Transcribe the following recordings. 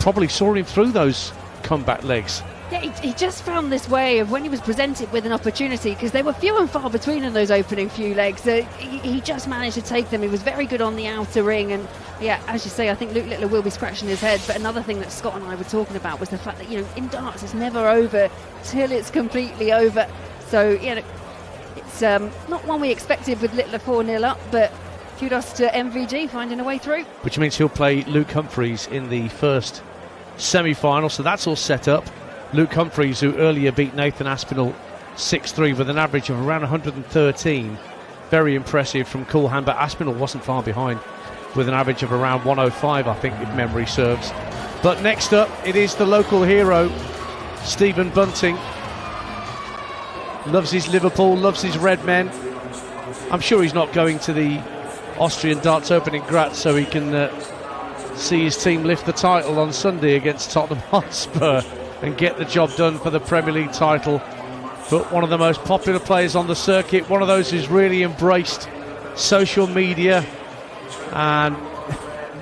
probably saw him through those comeback legs. Yeah, he just found this way of when he was presented with an opportunity, because they were few and far between in those opening few legs. He just managed to take them. He was very good on the outer ring, and yeah, as you say, I think Luke Littler will be scratching his head. But another thing that Scott and I were talking about was the fact that, in darts it's never over till it's completely over. So, it's not one we expected with Littler 4-0 up, but kudos to MVG finding a way through. Which means he'll play Luke Humphries in the first semi-final, so that's all set up. Luke Humphries, who earlier beat Nathan Aspinall 6-3 with an average of around 113. Very impressive from Coolhand, but Aspinall wasn't far behind with an average of around 105, I think, if memory serves. But next up, it is the local hero, Stephen Bunting. Loves his Liverpool, loves his red men. I'm sure he's not going to the Austrian Darts Open in Graz so he can see his team lift the title on Sunday against Tottenham Hotspur and get the job done for the Premier League title. But one of the most popular players on the circuit, one of those who's really embraced social media and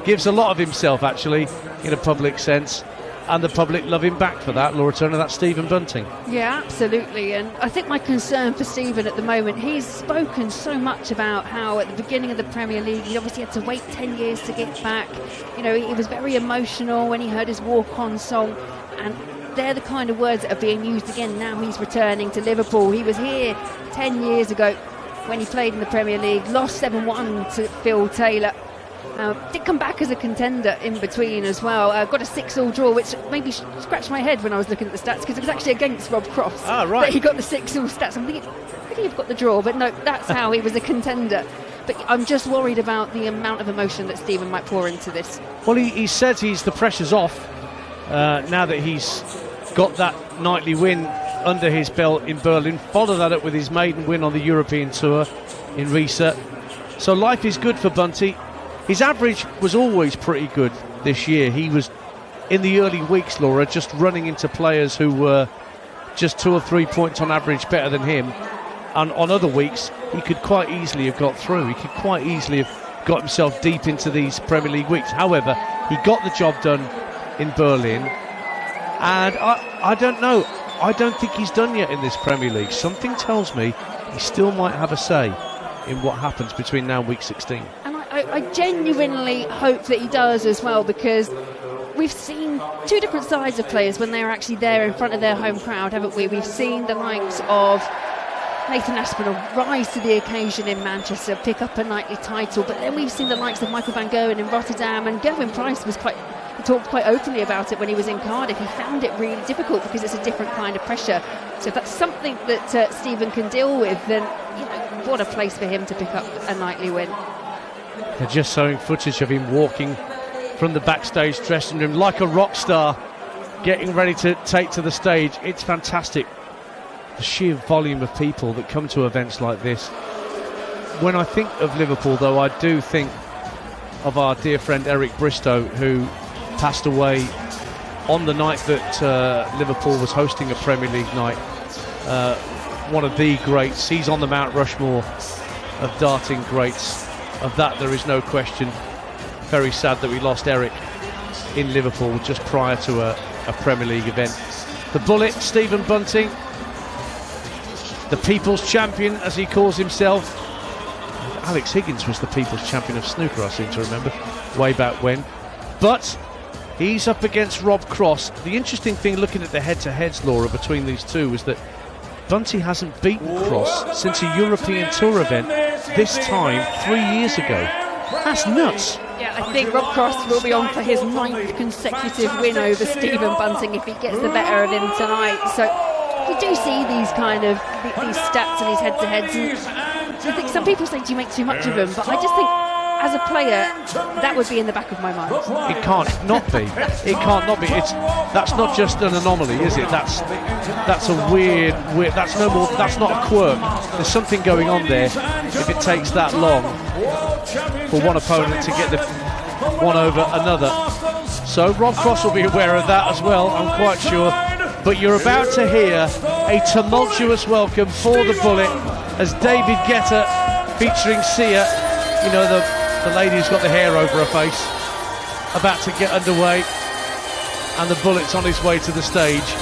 gives a lot of himself, actually, in a public sense. And the public love him back for that. Laura Turner, that's Stephen Bunting. Yeah, absolutely. And I think my concern for Stephen at the moment, he's spoken so much about how at the beginning of the Premier League he obviously had to wait 10 years to get back. He was very emotional when he heard his walk-on song, and they're the kind of words that are being used again now he's returning to Liverpool. He was here 10 years ago when he played in the Premier League, lost 7-1 to Phil Taylor. Did come back as a contender in between as well. Got a 6-all draw, which made me scratch my head when I was looking at the stats, because it was actually against Rob Cross. Ah, right. But he got the 6-all stats. I'm thinking, you've got the draw, but no, that's how he was a contender. But I'm just worried about the amount of emotion that Stephen might pour into this. Well, he said the pressure's off now that he's got that nightly win under his belt in Berlin. Followed that up with his maiden win on the European Tour in Riesa. So life is good for Bunty. His average was always pretty good this year. He was, in the early weeks, Laura, just running into players who were just 2 or 3 points on average better than him. And on other weeks, he could quite easily have got through. He could quite easily have got himself deep into these Premier League weeks. However, he got the job done in Berlin. And I don't know. I don't think he's done yet in this Premier League. Something tells me he still might have a say in what happens between now and week 16. I genuinely hope that he does as well, because we've seen two different sides of players when they're actually there in front of their home crowd, haven't we? We've seen the likes of Nathan Aspinall rise to the occasion in Manchester, pick up a nightly title, but then we've seen the likes of Michael van Gerwen in Rotterdam, and Gerwyn Price he talked quite openly about it when he was in Cardiff. He found it really difficult because it's a different kind of pressure. So if that's something that Stephen can deal with, then what a place for him to pick up a nightly win. They're just showing footage of him walking from the backstage dressing room like a rock star, getting ready to take to the stage. It's fantastic, the sheer volume of people that come to events like this. When I think of Liverpool, though, I do think of our dear friend Eric Bristow, who passed away on the night that Liverpool was hosting a Premier League night. One of the greats. He's on the Mount Rushmore of darting greats. Of that, there is no question. Very sad that we lost Eric in Liverpool just prior to a Premier League event. The Bullet, Stephen Bunting, the People's Champion, as he calls himself. Alex Higgins was the People's Champion of snooker, I seem to remember, way back when. But he's up against Rob Cross. The interesting thing, looking at the head-to-heads, Laura, between these two, was that Bunty hasn't beaten Cross since a European Tour event, this time 3 years ago. That's nuts. Yeah, I think Rob Cross will be on for his 9th consecutive win over Stephen Bunting if he gets the better of him tonight. So we do see these kind of these stats and these head-to-heads. And I think some people say, do you make too much of them? But I just think, as a player, that would be in the back of my mind. It can't not be. It can't not be. That's not just an anomaly, is it? That's a weird. That's no more. That's not a quirk. There's something going on there. If it takes that long for one opponent to get the one over another, so Rob Cross will be aware of that as well, I'm quite sure. But you're about to hear a tumultuous welcome for the Bullet as David Guetta featuring Sia. You know, the lady who's got the hair over her face, about to get underway. and the bullet's on his way to the stage.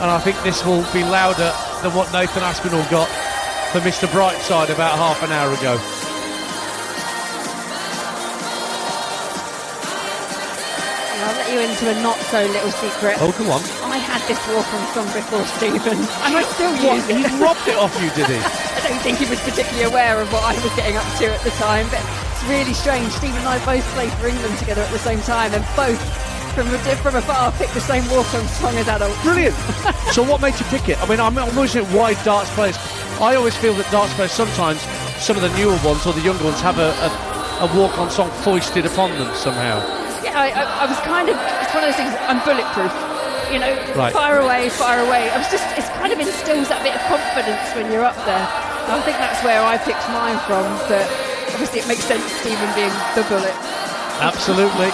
And I think this will be louder than what Nathan Aspinall got for Mr. Brightside about half an hour ago. I'll let you into a not-so-little secret. Oh, come on. I had this walk-on song before Stephen, and I still use it. He robbed it off you, did he? I don't think he was particularly aware of what I was getting up to at the time, but it's really strange. Stephen and I both played for England together at the same time, and both, from afar, picked the same walk-on song as adults. Brilliant. So what made you pick it? I mean, I'm always at why darts players. I always feel that darts players sometimes, some of the newer ones or the younger ones, have a walk-on song foisted upon them somehow. Yeah, I was kind of, it's one of those things, I'm bulletproof, you know, right. fire away. It's kind of instills that bit of confidence when you're up there. And I think that's where I picked mine from, but obviously it makes sense, Stephen being the bullet. Absolutely.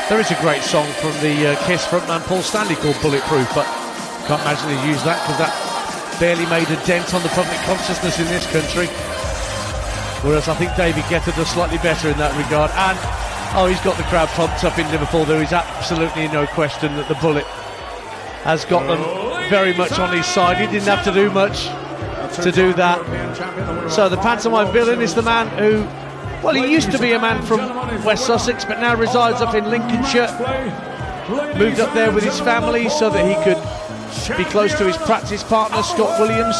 There is a great song from the Kiss frontman Paul Stanley called Bulletproof, but can't imagine they used that because that barely made a dent on the public consciousness in this country. Whereas I think David Guetta does slightly better in that regard. And, he's got the crowd pumped up in Liverpool. There is absolutely no question that the bullet has got them very much on his side. He didn't have to do much to do that. So the pantomime villain is the man who, well, he used to be a man from West Sussex, but now resides up in Lincolnshire. Moved up there with his family so that he could be close to his practice partner, Scott Williams.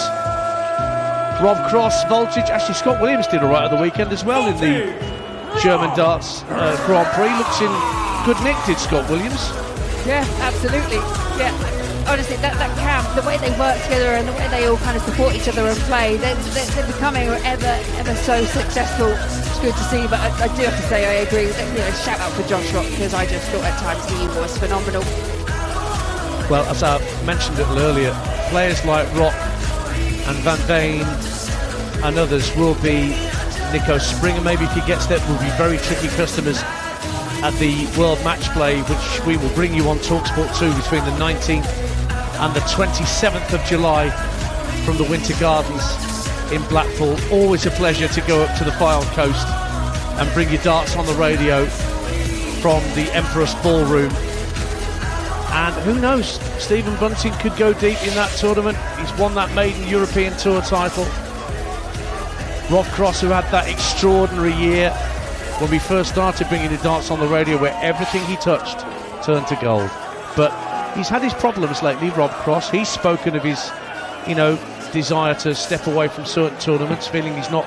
Rob Cross, Voltage. Actually, Scott Williams did all right at the weekend as well in the German darts Grand Prix. Looks in good nick, did Scott Williams. Yeah, absolutely. Yeah, honestly, that camp, the way they work together and the way they all kind of support each other and play, they're becoming ever so successful. It's good to see, but I do have to say I agree. Shout out for Josh Rock, because I just thought at times he was phenomenal. Well, as I mentioned a little earlier, players like Rock and Van Veen and others will be, Nico Springer maybe if he gets there, will be very tricky customers at the World Match Play, which we will bring you on talkSPORT 2 between the 19th and the 27th of July from the Winter Gardens in Blackpool. Always a pleasure to go up to the Fylde Coast and bring your darts on the radio from the Empress Ballroom. And who knows, Stephen Bunting could go deep in that tournament. He's won that maiden European Tour title. Rob Cross, who had that extraordinary year when we first started bringing the darts on the radio, where everything he touched turned to gold. But he's had his problems lately, Rob Cross. He's spoken of his, desire to step away from certain tournaments, feeling he's not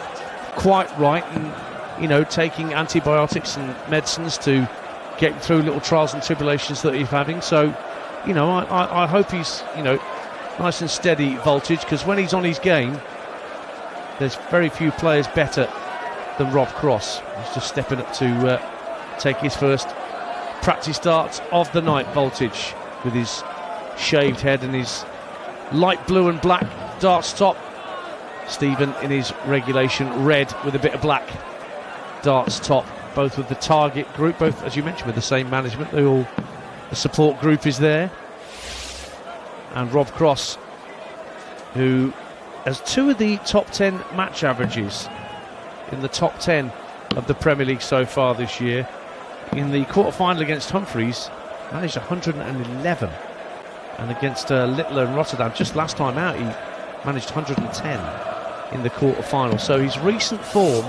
quite right, and, taking antibiotics and medicines to get through little trials and tribulations that he's having. So, I hope he's, nice and steady, Voltage, because when he's on his game, there's very few players better than Rob Cross. He's just stepping up to take his first practice darts of the night, Voltage, with his shaved head and his light blue and black darts top. Stephen in his regulation red with a bit of black darts top, both with the target group, both, as you mentioned, with the same management. The support group is there. And Rob Cross, who has two of the top 10 match averages in the top 10 of the Premier League so far this year. In the quarter-final against Humphries, managed 111. And against Littler and Rotterdam, just last time out, he managed 110 in the quarter-final. So his recent form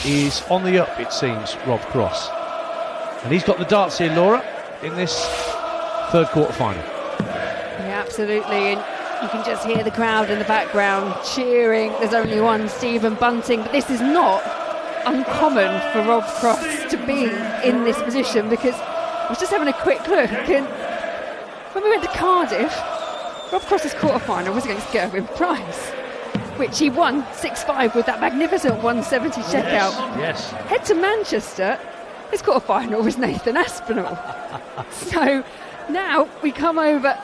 is on the up, it seems, Rob Cross. And he's got the darts here, Laura, in this third quarter-final. Yeah, absolutely. And you can just hear the crowd in the background cheering. There's only one, Stephen Bunting, but this is not uncommon for Rob Cross to be in this position, because I was just having a quick look, and when we went to Cardiff, Rob Cross's quarter-final was against Gerwyn Price, which he won 6-5 with that magnificent 170 checkout. Yes. Head to Manchester, his quarter-final was Nathan Aspinall. So now we come over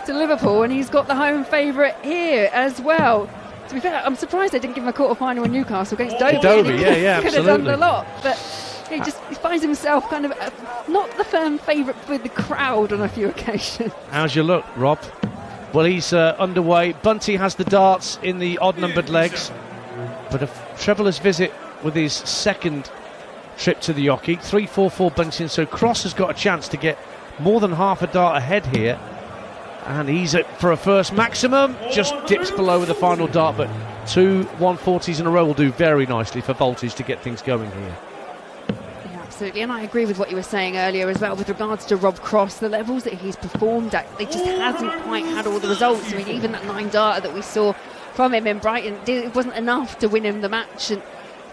to Liverpool, and he's got the home favourite here as well. To be fair, I'm surprised they didn't give him a quarter-final in Newcastle against Dobey. Dobey, yeah, could absolutely. have done a lot, but he finds himself kind of not the firm favourite with the crowd on a few occasions. How's your look, Rob? Well, he's underway. Bunty has the darts in the odd-numbered legs, but a treblers visit with his second trip to the Yockey. 3-4-4 Bunting, so Cross has got a chance to get more than half a dart ahead here. And he's for a first maximum, just dips below with the final dart, but 2 140s in a row will do very nicely for Voltage to get things going here. Yeah, absolutely, and I agree with what you were saying earlier as well with regards to Rob Cross. The levels that he's performed at, they just hasn't quite had all the results. I mean, even that 9 darter that we saw from him in Brighton, it wasn't enough to win him the match. And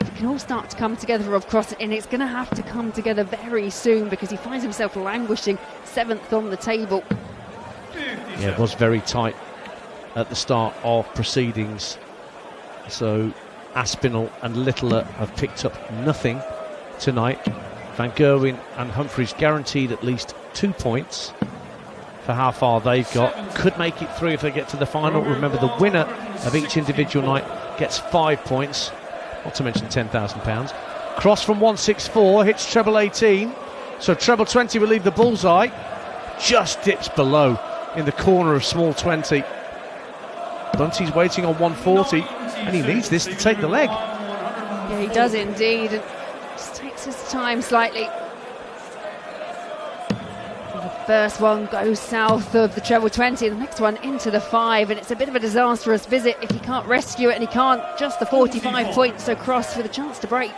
it can all start to come together for Rob Cross, and it's going to have to come together very soon because he finds himself languishing 7th on the table. Yeah, it was very tight at the start of proceedings. So Aspinall and Littler have picked up nothing tonight. Van Gerwen and Humphries guaranteed at least 2 points for how far they've got. Could make it 3 if they get to the final. Remember, the winner of each individual night gets 5 points, not to mention £10,000. Cross from 164 hits treble 18, so treble 20 will leave the bullseye. Just dips below in the corner of small 20. Bunty's waiting on 140, and he needs this to take the leg. Yeah, he does indeed. It just takes his time slightly. The first one goes south of the treble 20, the next one into the 5, and it's a bit of a disastrous visit if he can't rescue it, and he can't. Just the 45 points, so Cross with a chance to break.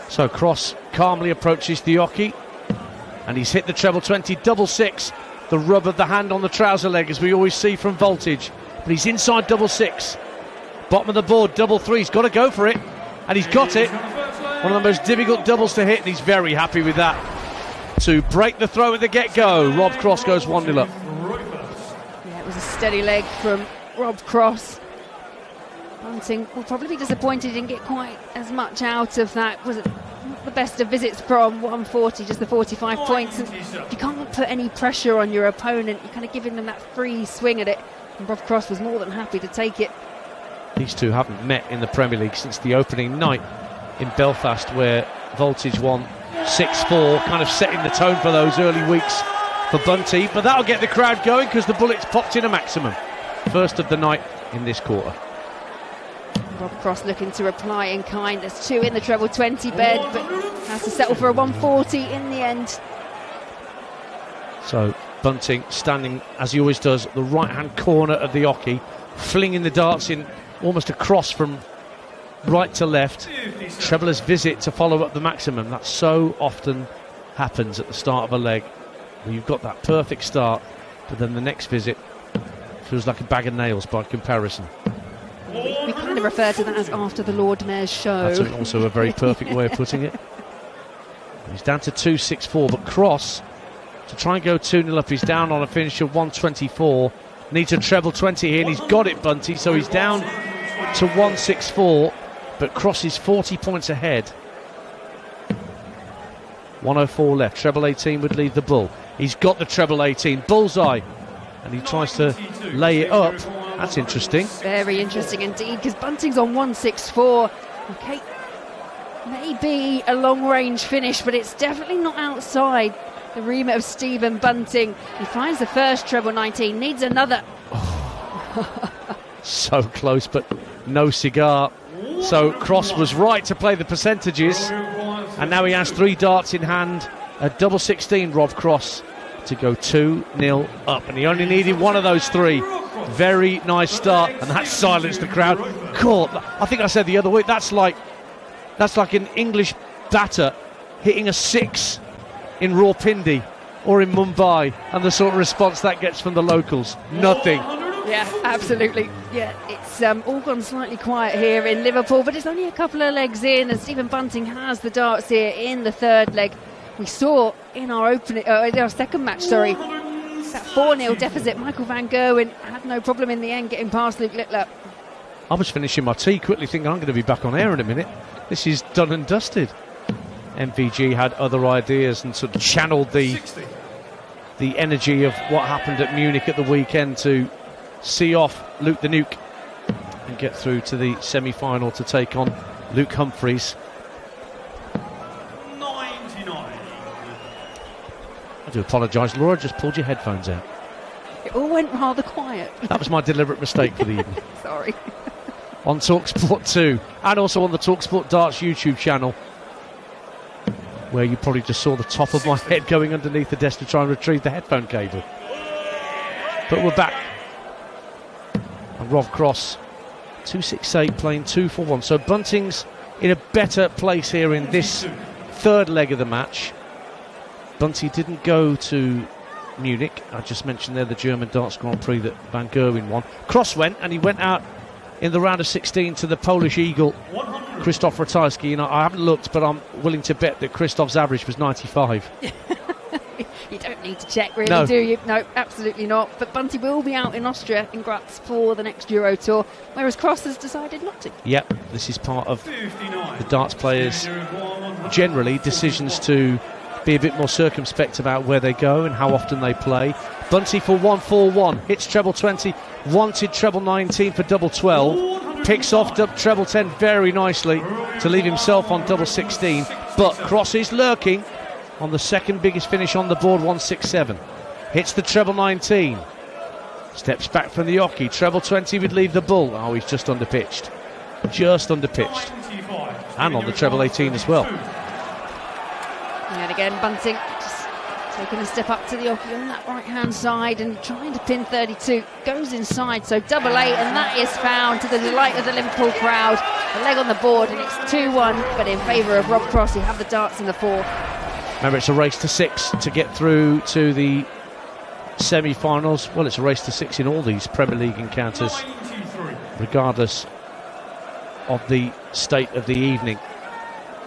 So Cross calmly approaches the Yockey, and he's hit the treble 20, double 6, the rub of the hand on the trouser leg, as we always see from Voltage. But he's inside double 6, bottom of the board, double 3. He's got to go for it, and he's got it. One of the most difficult doubles to hit, and he's very happy with that. To break the throw at the get-go, Rob Cross goes 1-0 up. Yeah, it was a steady leg from Rob Cross. Bunting will probably be disappointed he didn't get quite as much out of that. Was it not the best of visits from 140, just the 45 points? And if you can't put any pressure on your opponent, you're kind of giving them that free swing at it. And Rob Cross was more than happy to take it. These two haven't met in the Premier League since the opening night in Belfast, where Voltage won 6-4, kind of setting the tone for those early weeks for Bunty. But that'll get the crowd going because the Bullets popped in a maximum. First of the night in this quarter. Rob Cross looking to reply in kind. There's 2 in the treble 20 bed, but has to settle for a 140 in the end. So Bunting standing, as he always does, at the right-hand corner of the Yockey, flinging the darts in almost across from right to left. Treblers visit to follow up the maximum. That so often happens at the start of a leg, where you've got that perfect start, but then the next visit feels like a bag of nails by comparison. We kind of refer to that as after the Lord Mayor's show. That's also a very perfect way of putting it. He's down to 2-6-4, but Cross, to try and go 2-0 up, he's down on a finish of 124. Needs a treble 20 here, and he's got it, Bunty, so he's down to 164, but Cross is 40 points ahead. 104 left, treble 18 would leave the bull. He's got the treble 18, bullseye, and he tries to lay it up. That's interesting. Very interesting indeed, because Bunting's on 164. Okay, maybe a long-range finish, but it's definitely not outside the remit of Stephen Bunting. He finds the first treble 19, needs another. So close, but no cigar. So Cross was right to play the percentages, and now he has 3 darts in hand. A double 16, Rob Cross, to go 2-0 up, and he only needed one of those 3. Very nice start, and that silenced the crowd. Cool. I think I said the other week, that's like an English batter hitting a 6 in Rawalpindi or in Mumbai, and the sort of response that gets from the locals. Nothing. Yeah, absolutely. Yeah, it's all gone slightly quiet here in Liverpool, but it's only a couple of legs in, and Stephen Bunting has the darts here in the third leg. We saw in our in our second match, that 4-0 deficit. Michael van Gerwen had no problem in the end getting past Luke Littler. I was finishing my tea, quickly thinking I'm going to be back on air in a minute. This is done and dusted. MVG had other ideas and sort of channeled the energy of what happened at Munich at the weekend to see off Luke the Nuke and get through to the semi-final to take on Luke Humphries. 99. I do apologise, Laura, just pulled your headphones out. It all went rather quiet. That was my deliberate mistake for the evening. Sorry. on talkSPORT 2 and also on the talkSPORT Darts YouTube channel, where you probably just saw the top of my head going underneath the desk to try and retrieve the headphone cable. But we're back. And Rob Cross, 268, playing 2-4-1. So Bunting's in a better place here in this third leg of the match. Bunty didn't go to Munich. I just mentioned there the German Darts Grand Prix that Van Gerwen won. Cross went, and he went out in the round of 16 to the Polish Eagle, Krzysztof Ratajski. You know, I haven't looked, but I'm willing to bet that Krzysztof's average was 95. You don't need to check, really, do you? No, absolutely not. But Bunty will be out in Austria, in Graz, for the next Euro Tour, whereas Cross has decided not to. Yep, this is part of the darts players' generally decisions to be a bit more circumspect about where they go and how often they play. Bunty for 1-4-1, hits treble 20, wanted treble 19 for double 12, picks off treble 10 very nicely to leave himself on double 16, but Cross is lurking on the second biggest finish on the board, 167. Hits the treble 19, steps back from the oche, treble 20 would leave the bull. Oh, he's just underpitched, and on the treble 18 as well. And again, Bunting just taking a step up to the oche on that right-hand side and trying to pin 32. Goes inside, so double 8, and that is found to the delight of the Liverpool crowd. A leg on the board, and it's 2-1, but in favour of Rob Cross, who have the darts in the fourth. Remember, it's a race to 6 to get through to the semi-finals. Well, it's a race to 6 in all these Premier League encounters, regardless of the state of the evening.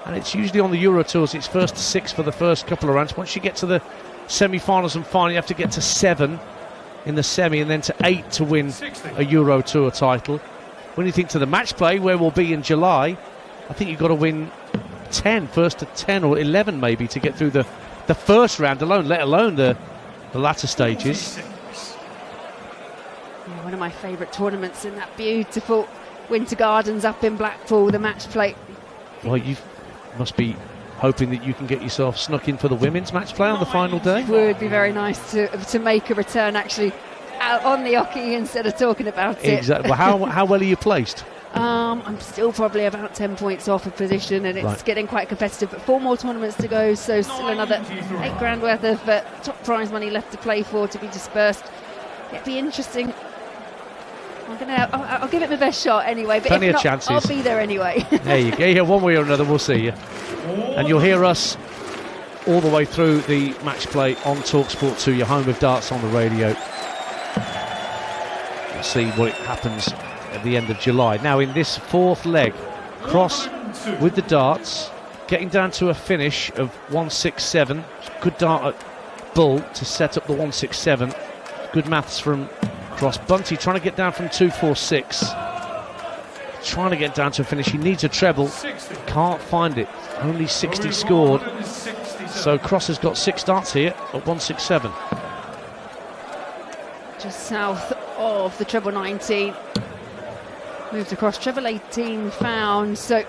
And it's usually on the Euro Tours, it's first to 6 for the first couple of rounds. Once you get to the semi-finals and final, you have to get to 7 in the semi and then to 8 to win a Euro Tour title. When you think to the match play, where we'll be in July, I think you've got to win 10, first to 10 or 11 maybe, to get through the first round alone, let alone the latter stages. Yeah, one of my favourite tournaments in that beautiful Winter Gardens up in Blackpool, the match play. Well, you must be hoping that you can get yourself snuck in for the women's match play on the final day. It would be very nice to make a return actually out on the oche instead of talking about it. Exactly. Well, how well are you placed? I'm still probably about 10 points off a position, and it's getting quite competitive, but 4 more tournaments to go, so still another 8 grand worth of top prize money left to play for, to be dispersed. It'd be interesting. I'll give it my best shot anyway, but plenty if not, of chances. I'll be there anyway. There you go. Yeah, one way or another, we'll see you. And you'll hear us all the way through the match play on talkSPORT 2, your home of darts on the radio. We'll see what happens at the end of July. Now, in this fourth leg, Cross with the darts, getting down to a finish of 167. Good dart at bull to set up the 167. Good maths from Cross. Bunty trying to get down from 246. Trying to get down to a finish. He needs a treble. Can't find it. Only 60 scored. So Cross has got 6 darts here at 167. Just south of the treble 19. Moved across, treble 18 found, so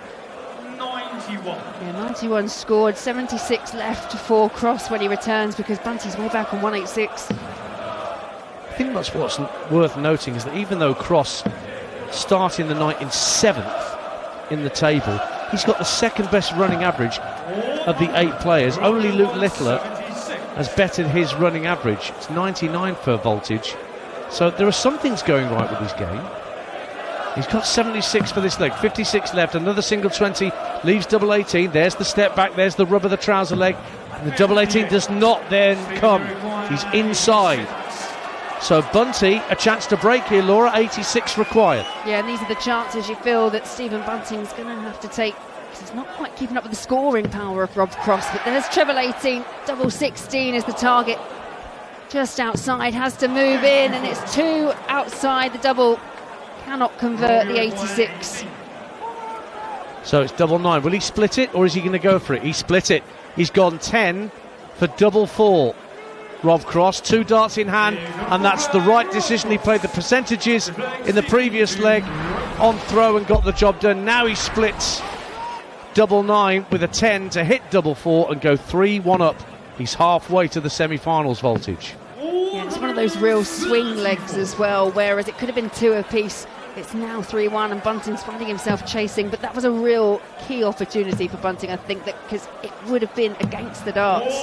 91. Yeah, 91 scored, 76 left for Cross when he returns, because Bunty's way back on 186. I think that's what's worth noting, is that even though Cross starting the night in 7th in the table, he's got the second best running average of the 8 players. Only Luke Littler has bettered his running average. It's 99 for voltage. So there are some things going right with his game. He's got 76 for this leg, 56 left, another single 20, leaves double 18, there's the step back, there's the rub of the trouser leg, and the double 18 does not then come. He's inside. So Bunty, a chance to break here, Laura, 86 required. Yeah, and these are the chances you feel that Stephen Bunting's going to have to take, because he's not quite keeping up with the scoring power of Rob Cross, but there's treble 18, double 16 is the target. Just outside, has to move in, and it's 2 outside the double. Cannot convert the 86. So it's double 9. Will he split it, or is he going to go for it? He split it. He's gone 10 for double 4. Rob Cross, 2 darts in hand, and that's the right decision. He played the percentages in the previous leg on throw and got the job done. Now he splits double 9 with a 10 to hit double 4 and go 3-1 up. He's halfway to the semi-finals voltage. Yeah, it's one of those real swing legs as well, whereas it could have been 2 apiece. It's now 3-1 and Bunting's finding himself chasing, but that was a real key opportunity for Bunting, I think, that because it would have been against the darts.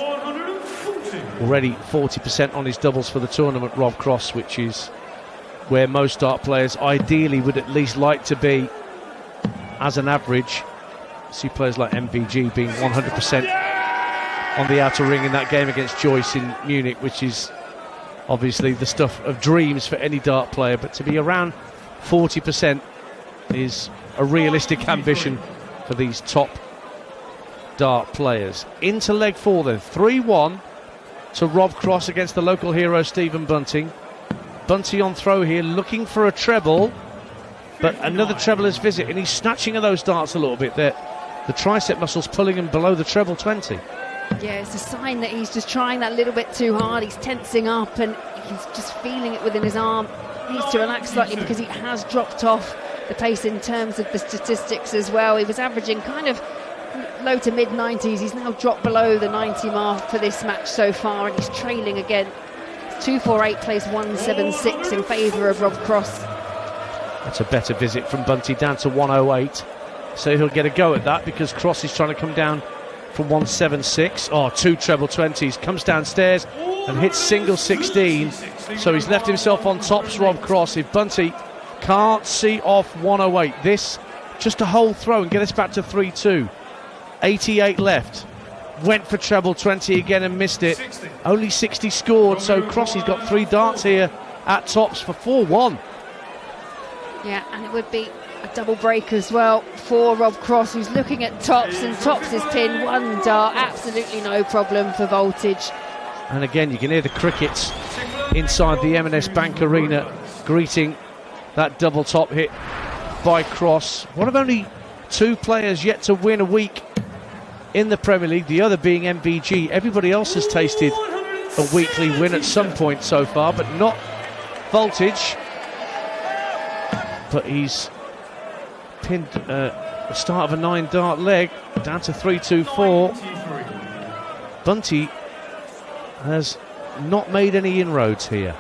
Already 40% on his doubles for the tournament, Rob Cross, which is where most dart players ideally would at least like to be as an average. See players like MVG being 100% on the outer ring in that game against Joyce in Munich, which is obviously the stuff of dreams for any dart player, but to be around 40% is a realistic ambition for these top dart players. Into leg 4 then, 3-1 to Rob Cross against the local hero Stephen Bunting. Bunty on throw here, looking for a treble, but another trebleless visit, and he's snatching at those darts a little bit there. The tricep muscles pulling him below the treble 20. Yeah, it's a sign that he's just trying that little bit too hard. He's tensing up and he's just feeling it within his arm. He needs to relax slightly because he has dropped off the pace in terms of the statistics as well. He was averaging kind of low to mid 90s. He's now dropped below the 90 mark for this match so far, and he's trailing again. 248 plays 176 in favour of Rob Cross. That's a better visit from Bunty, down to 108. So he'll get a go at that because Cross is trying to come down from 176. Oh, 2 treble 20s. Comes downstairs and hits single 16. So he's left himself on tops, Rob Cross. If Bunty can't see off 108, this just a whole throw and get us back to 3-2. 88 left. Went for treble 20 again and missed it. Only 60 scored, so Crossy's got 3 darts here at tops for 4-1. Yeah, and it would be a double break as well for Rob Cross, who's looking at tops, and tops is pinned 1 dart. Absolutely no problem for Voltage. And again, you can hear the crickets inside the M&S Bank Arena greeting that double top hit by Cross. One of only 2 players yet to win a week in the Premier League, the other being MVG. Everybody else has tasted a weekly win at some point so far, but not Voltage. But he's pinned the start of a 9-dart leg down to 3-2-4. Bunty has not made any inroads here.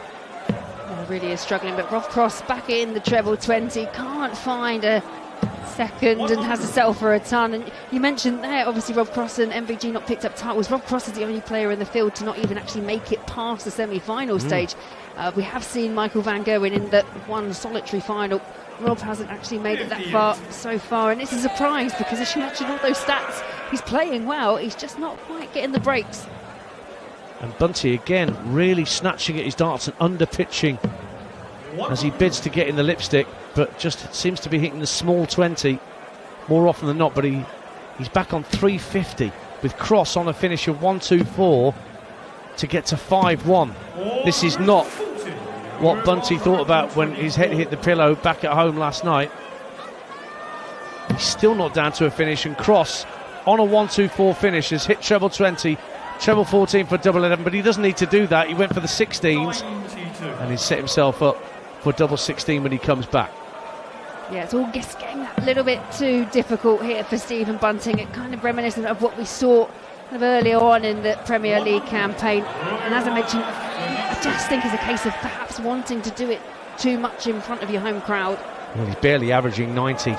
Really is struggling, but Rob Cross back in the treble 20, can't find a second and has to settle for a ton. And you mentioned there, obviously Rob Cross and MVG not picked up titles. Rob Cross is the only player in the field to not even actually make it past the semi-final stage. We have seen Michael van Gerwen in that one solitary final. Rob hasn't actually made it that far so far, and it's a surprise because, as you mentioned, all those stats, he's playing well, he's just not quite getting the breaks. And Bunty again really snatching at his darts and under-pitching as he bids to get in the lipstick, but just seems to be hitting the small 20 more often than not. But he's back on 350 with Cross on a finish of 1-2-4 to get to 5-1. This is not what Bunty thought about when his head hit the pillow back at home last night. He's still not down to a finish, and Cross on a 1-2-4 finish has hit treble 20, treble 14 for double 11, but he doesn't need to do that. He went for the 16s and he's set himself up for double 16 when he comes back. Yeah, it's all just getting that little bit too difficult here for Stephen Bunting. It kind of reminiscent of what we saw kind of earlier on in the Premier League campaign. And as I mentioned, I just think it's a case of perhaps wanting to do it too much in front of your home crowd. Well, he's barely averaging 90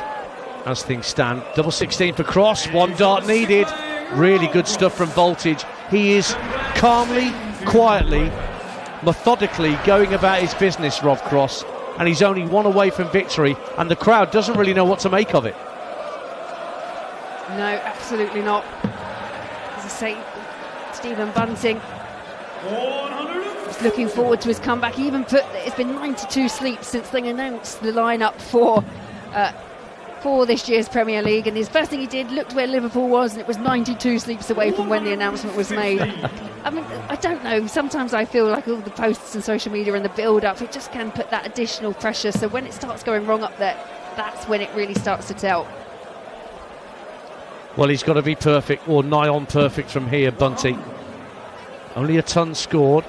as things stand. Double 16 for Cross, 1 dart needed. Really good stuff from Voltage. He is calmly, quietly, methodically going about his business, Rob Cross, and he's only 1 away from victory, and the crowd doesn't really know what to make of it. No, absolutely not. As I say, Stephen Bunting is looking forward to his comeback. He even put, it's been 92 sleeps since they announced the lineup for this year's Premier League, and his first thing he did, looked where Liverpool was, and it was 92 sleeps away from when the announcement was made. I mean, I don't know, sometimes I feel like all the posts and social media and the build-up, it just can put that additional pressure, so when it starts going wrong up there, that's when it really starts to tell. Well, he's got to be perfect, or nigh on perfect from here, Bunty. Only a ton scored.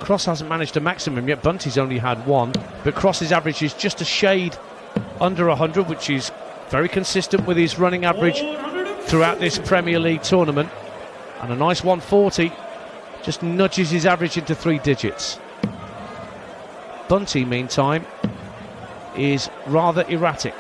Cross hasn't managed a maximum yet. Bunty's only had 1, but Cross's average is just a shade under 100, which is very consistent with his running average throughout this Premier League tournament. And a nice 140 just nudges his average into 3 digits. Bunty, meantime, is rather erratic.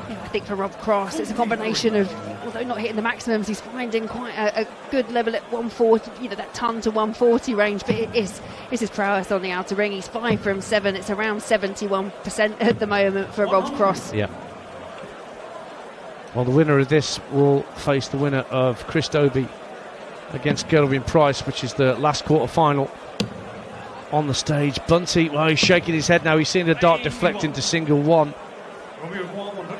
I think for Rob Cross, it's a combination of, although not hitting the maximums, he's finding quite a good level at 140, that ton to 140 range, but it's his prowess on the outer ring. He's 5 from 7. It's around 71% at the moment for Rob Cross. Yeah. Well, the winner of this will face the winner of Chris Dobey against Gerwyn Price, which is the last quarter-final on the stage. Bunty, well, he's shaking his head now. He's seen the dart deflect into single one.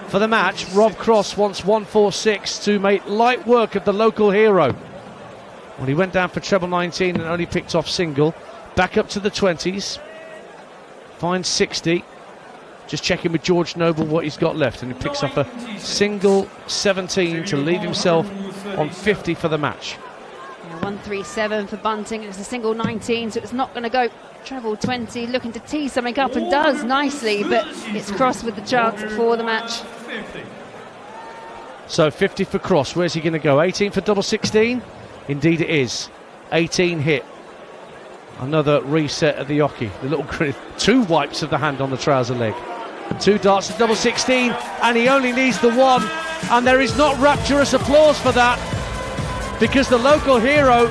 For the match, Rob Cross wants 146 to make light work of the local hero. Well, he went down for treble 19 and only picked off single. Back up to the 20s. Finds 60. Just checking with George Noble what he's got left, and he picks up a single 17 to leave himself on 50 for the match. 137 for Bunting. It's a single 19, so it's not going to go treble 20. Looking to tee something up, and does nicely, but it's Cross with the chance for the match. So 50 for Cross. Where's he going to go? 18 for double 16? Indeed it is. 18 hit. Another reset of the Oki. The little 2 wipes of the hand on the trouser leg. 2 darts to double 16, and he only needs the 1, and there is not rapturous applause for that, because the local hero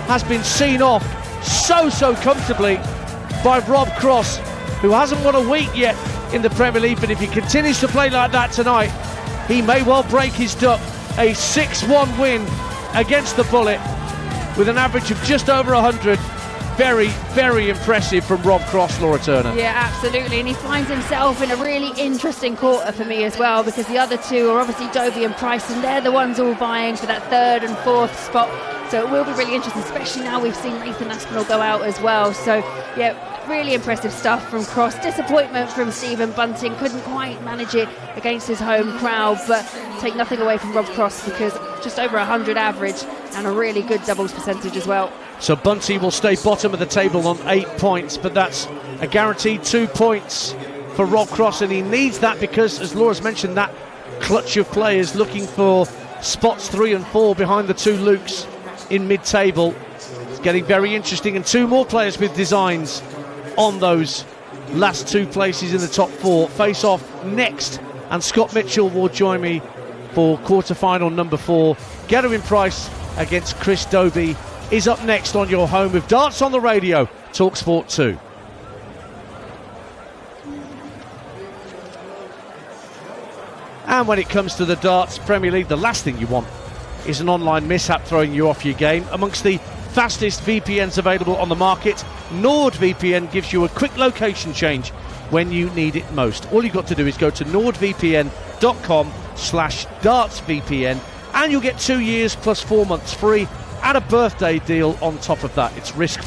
has been seen off so comfortably by Rob Cross, who hasn't won a week yet in the Premier League, but if he continues to play like that tonight, he may well break his duck. A 6-1 win against the Bullet with an average of just over 100. Very impressive from Rob Cross, Laura Turner. Yeah, absolutely, and he finds himself in a really interesting quarter for me as well, because the other two are obviously Dobey and Price, and they're the ones all vying for that 3rd and 4th spot. So it will be really interesting, especially now we've seen Nathan Aspinall go out as well. So yeah, really impressive stuff from Cross. Disappointment from Stephen Bunting, couldn't quite manage it against his home crowd, but take nothing away from Rob Cross, because just over 100 average and a really good doubles percentage as well. So Bunty will stay bottom of the table on 8 points, but that's a guaranteed 2 points for Rob Cross, and he needs that because, as Laura's mentioned, that clutch of players looking for spots 3 and 4 behind the 2 Lukes in mid-table. It's getting very interesting, and 2 more players with designs on those last 2 places in the top 4 face off next, and Scott Mitchell will join me for quarter-final number 4. Gerwyn Price against Chris Dobey is up next on your home of darts on the radio, talkSPORT 2. And when it comes to the darts Premier League, the last thing you want is an online mishap throwing you off your game. Amongst the fastest VPNs available on the market, NordVPN gives you a quick location change when you need it most. All you've got to do is go to nordvpn.com/dartsvpn, and you'll get 2 years plus 4 months free and a birthday deal on top of that. It's risk-free.